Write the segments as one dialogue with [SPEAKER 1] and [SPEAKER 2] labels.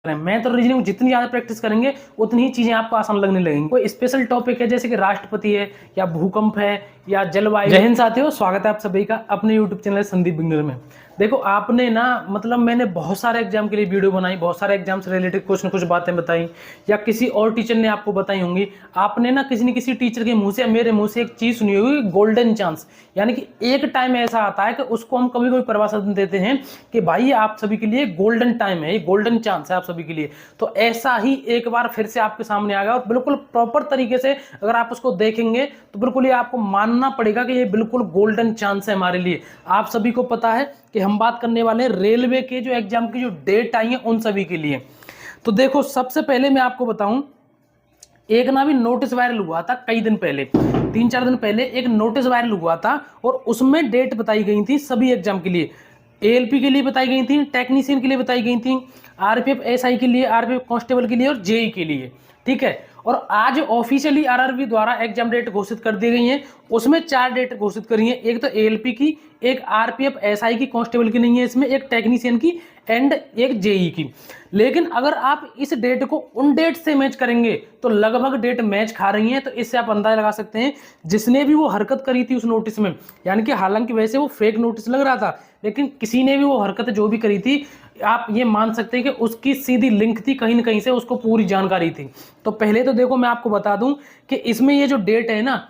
[SPEAKER 1] Math और reasoning जितनी ज़्यादा प्रैक्टिस करेंगे उतनी ही चीज़ें आपको आसान लगने लगेंगी। कोई स्पेशल टॉपिक है जैसे कि राष्ट्रपति है या भूकंप है या जलवायु। जय हिंद साथियों, स्वागत है आप सभी का अपने यूट्यूब चैनल संदीप बिगनर में। देखो आपने ना मतलब मैंने बहुत सारे एग्जाम के लिए वीडियो बनाई, बहुत सारे एग्जाम से रिलेटेड कुछ न कुछ बातें बताई या किसी और टीचर ने आपको बताई होंगी। आपने ना किसी न किसी टीचर के मुंह से या मेरे मुंह से एक चीज़ सुनी होगी, गोल्डन चांस। यानी कि एक टाइम ऐसा आता है कि उसको हम कभी कभी परिभाषा देते हैं कि भाई आप सभी के लिए गोल्डन टाइम है, ये गोल्डन चांस है आप सभी के लिए। तो ऐसा ही एक बार फिर से आपके सामने आ गया और बिल्कुल प्रॉपर तरीके से अगर आप उसको देखेंगे तो बिल्कुल ये आपको मानना पड़ेगा कि ये बिल्कुल गोल्डन चांस है हमारे लिए। आप सभी को पता है कि हम बात करने वाले हैं रेलवे के जो एग्जाम की जो डेट आई है उन सभी के लिए। तो देखो सबसे पहले मैं आपको बताऊं, एक ना भी नोटिस वायरल हुआ था कई दिन पहले, 3-4 दिन पहले एक नोटिस वायरल हुआ था और उसमें डेट बताई गई थी सभी एग्जाम के लिए। एएलपी के लिए बताई गई थी, टेक्नीशियन के लिए बताई गई थी, आरपीएफ एसआई के लिए, आरपीएफ कांस्टेबल के लिए और जेई के लिए। ठीक है, और आज ऑफिशियली आरआरबी द्वारा एग्जाम डेट घोषित कर दी गई है। उसमें 4 डेट घोषित करी है, एक तो एएलपी की, एक आरपीएफ एसआई की, कांस्टेबल की नहीं है इसमें, एक टेक्नीशियन की एंड एक जेई की। लेकिन अगर आप इस डेट को उन डेट से मैच करेंगे तो लगभग डेट मैच खा रही है। तो इससे आप अंदाजा लगा सकते हैं जिसने भी वो हरकत करी थी उस नोटिस में, यानी कि हालांकि वैसे वो फेक नोटिस लग रहा था, लेकिन किसी ने भी वो हरकत जो भी करी थी आप ये मान सकते हैं कि उसकी सीधी लिंक थी, कहीं ना कहीं से उसको पूरी जानकारी थी। तो पहले तो देखो मैं आपको बता दूं कि इसमें ये जो डेट है ना,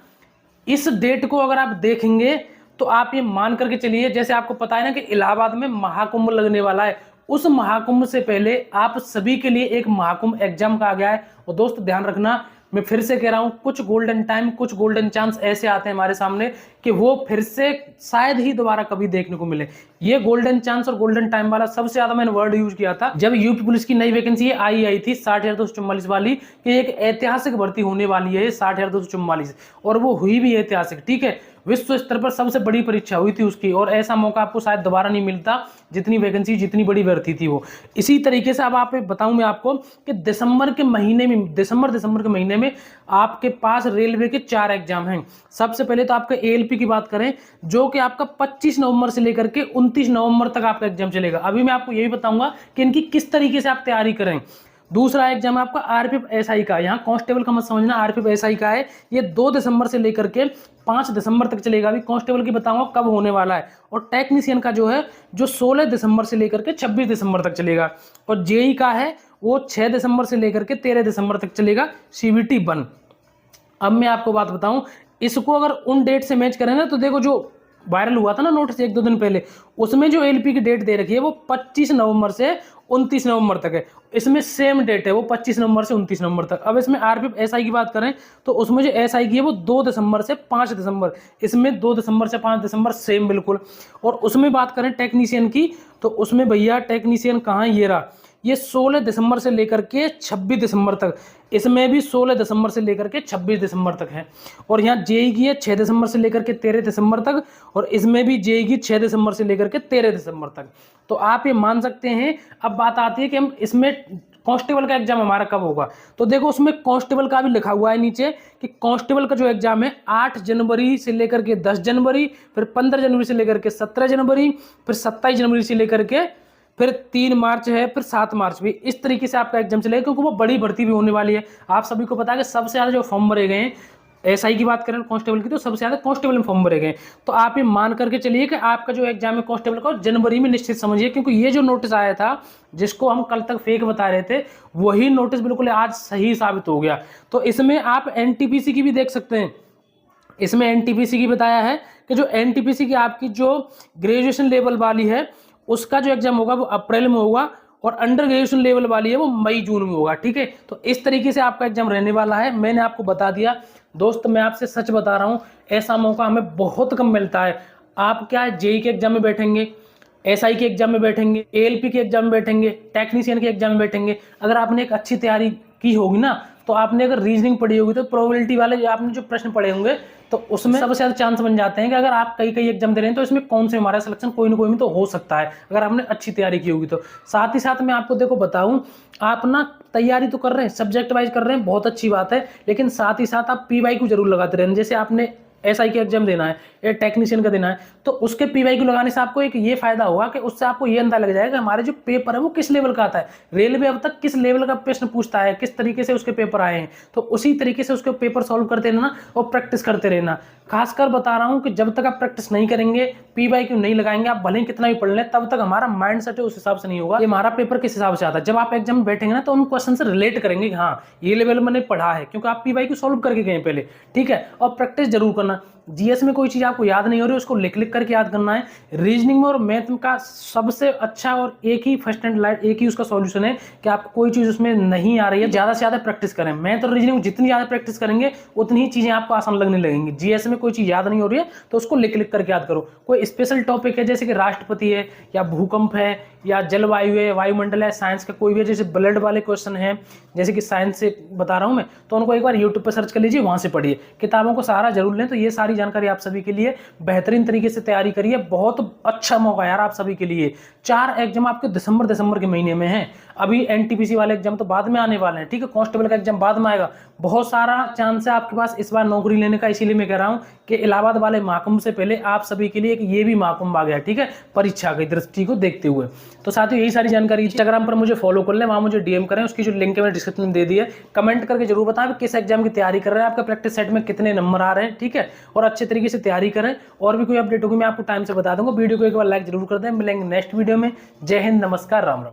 [SPEAKER 1] इस डेट को अगर आप देखेंगे तो आप ये मान करके चलिए, जैसे आपको पता है ना कि इलाहाबाद में महाकुंभ लगने वाला है, उस महाकुंभ से पहले आप सभी के लिए एक महाकुंभ एग्जाम का आ गया है। और दोस्त ध्यान रखना, मैं फिर से कह रहा हूं, कुछ गोल्डन टाइम, कुछ गोल्डन चांस ऐसे आते हैं हमारे सामने कि वो फिर से शायद ही दोबारा कभी देखने को मिले। ये गोल्डन चांस और गोल्डन टाइम वाला सबसे ज्यादा मैंने वर्ड यूज किया था जब यूपी पुलिस की नई वैकेंसी आई थी 60,244 वाली, कि एक ऐतिहासिक भर्ती होने वाली है 60,244, और वो हुई भी ऐतिहासिक। ठीक है, विश्व स्तर पर सबसे बड़ी परीक्षा हुई थी उसकी, और ऐसा मौका आपको शायद दोबारा नहीं मिलता, जितनी वैकेंसी, जितनी बड़ी भर्ती थी वो। इसी तरीके से अब आप बताऊं मैं आपको कि दिसंबर के महीने में, दिसंबर के महीने में आपके पास रेलवे के 4 एग्जाम हैं। सबसे पहले तो आपका एएलपी की बात करें, जो कि आपका 25 नवंबर से लेकर के 29 नवंबर तक आपका एग्जाम चलेगा। अभी मैं आपको यही बताऊंगा कि इनकी किस तरीके से आप तैयारी करें। दूसरा एग्जाम है आपका आरपीएफ एसआई का, यहाँ कांस्टेबल का मत समझना, आरपीएफ एसआई का है। ये 2 दिसंबर से लेकर के 5 दिसंबर तक चलेगा। अभी कांस्टेबल की बताऊंगा कब होने वाला है। और टेक्नीशियन का जो है जो 16 दिसंबर से लेकर के 26 दिसंबर तक चलेगा। और जेई का है वो 6 दिसंबर से लेकर के 13 दिसंबर तक चलेगा, सीवीटी 1। अब मैं आपको बात बताऊं, इसको अगर उन डेट से मैच करें ना, तो देखो जो वायरल हुआ था ना नोटिस 1-2 दिन पहले, उसमें जो एलपी की डेट दे रखी है वो 25 नवंबर से 29 नवंबर तक है। इसमें सेम डेट है, वो 25 नवंबर से 29 नवंबर तक। अब इसमें आरपीएफ एसआई की बात करें तो उसमें जो एसआई की है वो 2 दिसंबर से 5 दिसंबर, इसमें 2 दिसंबर से 5 दिसंबर सेम बिल्कुल। और उसमें बात करें टेक्नीशियन की, तो उसमें भैया टेक्नीशियन कहाँ, ये रहा, ये 16 दिसंबर से लेकर के 26 दिसंबर तक, इसमें भी 16 दिसंबर से लेकर के 26 दिसंबर तक है। और यहाँ जेई की है 6 दिसंबर से लेकर के 13 दिसंबर तक, और इसमें भी जेई की 6 दिसंबर से लेकर के 13 दिसंबर तक। तो आप ये मान सकते हैं। अब बात आती है कि हम इसमें कांस्टेबल का एग्जाम हमारा कब होगा। तो देखो उसमें कांस्टेबल का भी लिखा हुआ है नीचे कि कांस्टेबल का जो एग्जाम है 8 जनवरी से लेकर के 10 जनवरी, फिर 15 जनवरी से लेकर के 17 जनवरी, फिर 27 जनवरी से लेकर के फिर 3 मार्च है, फिर 7 मार्च भी। इस तरीके से आपका एग्जाम चलेगा, क्योंकि वो बड़ी भर्ती भी होने वाली है। आप सभी को पता है कि सबसे ज्यादा जो फॉर्म भरे गए हैं एसआई की बात करें कांस्टेबल की, तो सबसे ज्यादा कांस्टेबल में फॉर्म भरे गए। तो आप ये मान करके चलिए कि आपका जो एग्जाम है कांस्टेबल का जनवरी में निश्चित समझिए, क्योंकि ये जो नोटिस आया था जिसको हम कल तक फेक बता रहे थे, वही नोटिस बिल्कुल आज सही साबित हो गया। तो इसमें आप एनटीपीसी की भी देख सकते हैं। इसमें एनटीपीसी की बताया है कि जो एनटीपीसी की आपकी जो ग्रेजुएशन लेवल वाली है उसका जो एग्जाम होगा वो अप्रैल में होगा, और अंडर ग्रेजुएशन लेवल वाली है वो मई जून में होगा। ठीक है, तो इस तरीके से आपका एग्जाम रहने वाला है। मैंने आपको बता दिया दोस्त, मैं आपसे सच बता रहा हूं, ऐसा मौका हमें बहुत कम मिलता है। आप क्या जेई के एग्जाम में बैठेंगे, एसआई के एग्जाम में बैठेंगे, एएलपी के एग्जाम में बैठेंगे, टेक्नीशियन के एग्जाम में बैठेंगे, अगर आपने एक अच्छी तैयारी की होगी ना, तो आपने अगर रीजनिंग पढ़ी होगी तो प्रोबेबिलिटी वाले जो आपने जो प्रश्न पढ़े होंगे तो उसमें सबसे ज्यादा चांस बन जाते हैं कि अगर आप कई एग्जाम दे रहे हैं तो इसमें कौन से हमारा सिलेक्शन कोई ना कोई में तो हो सकता है, अगर आपने अच्छी तैयारी की होगी तो। साथ ही साथ मैं आपको देखो बताऊं, आप ना तैयारी तो कर रहे हैं, सब्जेक्ट वाइज कर रहे हैं, बहुत अच्छी बात है, लेकिन साथ ही साथ आप पीवाई को जरूर लगाते रहें। जैसे आपने SI का एग्जाम देना है या टेक्नीशियन का देना है, तो उसके PYQ लगाने से आपको एक ये फायदा होगा कि उससे आपको ये अंदाजा लग जाएगा कि हमारे जो पेपर है वो किस लेवल का आता है, रेलवे अब तक किस लेवल का प्रश्न पूछता है, किस तरीके से उसके पेपर आए हैं, तो उसी तरीके से उसके पेपर सॉल्व करते रहना और प्रैक्टिस करते रहना। खासकर बता रहा हूं कि जब तक आप प्रैक्टिस नहीं करेंगे, PYQ नहीं लगाएंगे, आप भले ही कितना भी पढ़ लें, तब तक हमारा माइंड सेट उस हिसाब से नहीं होगा कि हमारा पेपर किस हिसाब से आता है। जब आप एग्जाम में बैठेंगे ना, तो उन क्वेश्चन से रिलेट करेंगे कि हाँ ये लेवल मैंने पढ़ा है, क्योंकि आप PYQ सॉल्व करके गए पहले, ठीक है। और प्रैक्टिस जरूर करना। GS में कोई चीज आपको याद नहीं हो रही, उसको लिख लिख करके याद करना है। रीजनिंग में और मैथ का सबसे अच्छा और एक ही फर्स्ट एंड लाइट एक ही उसका सॉल्यूशन है कि आपको कोई चीज उसमें नहीं आ रही है, ज्यादा से ज्यादा प्रैक्टिस करें। मैथ और रीजनिंग जितनी ज्यादा प्रैक्टिस करेंगे उतनी ही चीजें आपको आसान लगने लगेंगी। GS में कोई चीज याद नहीं हो रही है तो उसको लिख लिख करके याद करो। कोई स्पेशल टॉपिक है जैसे कि राष्ट्रपति है या भूकंप है या जलवायु है, वायुमंडल है, साइंस का कोई भी है, जैसे ब्लड वाले क्वेश्चन है, जैसे कि साइंस से बता रहा हूं मैं, तो उनको एक बार यूट्यूब पर सर्च कर लीजिए, वहां से पढ़िए। किताबों को सहारा जरूर लें। तो ये सारी जानकारी आप सभी के लिए बेहतरीन तरीके से तैयारी करिए। बहुत अच्छा मौका यार आप सभी के लिए। 4 एग्जाम आपके दिसंबर के महीने में है। अभी NTPC वाले एग्जाम तो बाद में आने वाले हैं, ठीक है। कांस्टेबल का एग्जाम बाद में आएगा। बहुत सारा चांस है आपके पास इस बार नौकरी लेने का। इसीलिए मैं कह रहा हूं कि इलाहाबाद वाले महाकुंभ से पहले आप सभी के लिए एक ये भी महाकुंभ आ गया, ठीक है, परीक्षा की दृष्टि को देखते हुए। तो साथियों यही सारी जानकारी। इंस्टाग्राम पर मुझे फॉलो कर लें, वहां मुझे DM करें, उसकी जो लिंक है मैंने डिस्क्रिप्शन में दे दी है। कमेंट करके जरूर बताएं किस एग्जाम की तैयारी कर रहे हैं, आपका प्रैक्टिस सेट में कितने नंबर आ रहे हैं, ठीक है। और अच्छे तरीके से तैयारी करें। और भी कोई अपडेट होगी मैं आपको टाइम से बता दूंगा। वीडियो को एक बार लाइक जरूर कर दें। मिलेंगे नेक्स्ट वीडियो में। जय हिंद, नमस्कार, राम राम।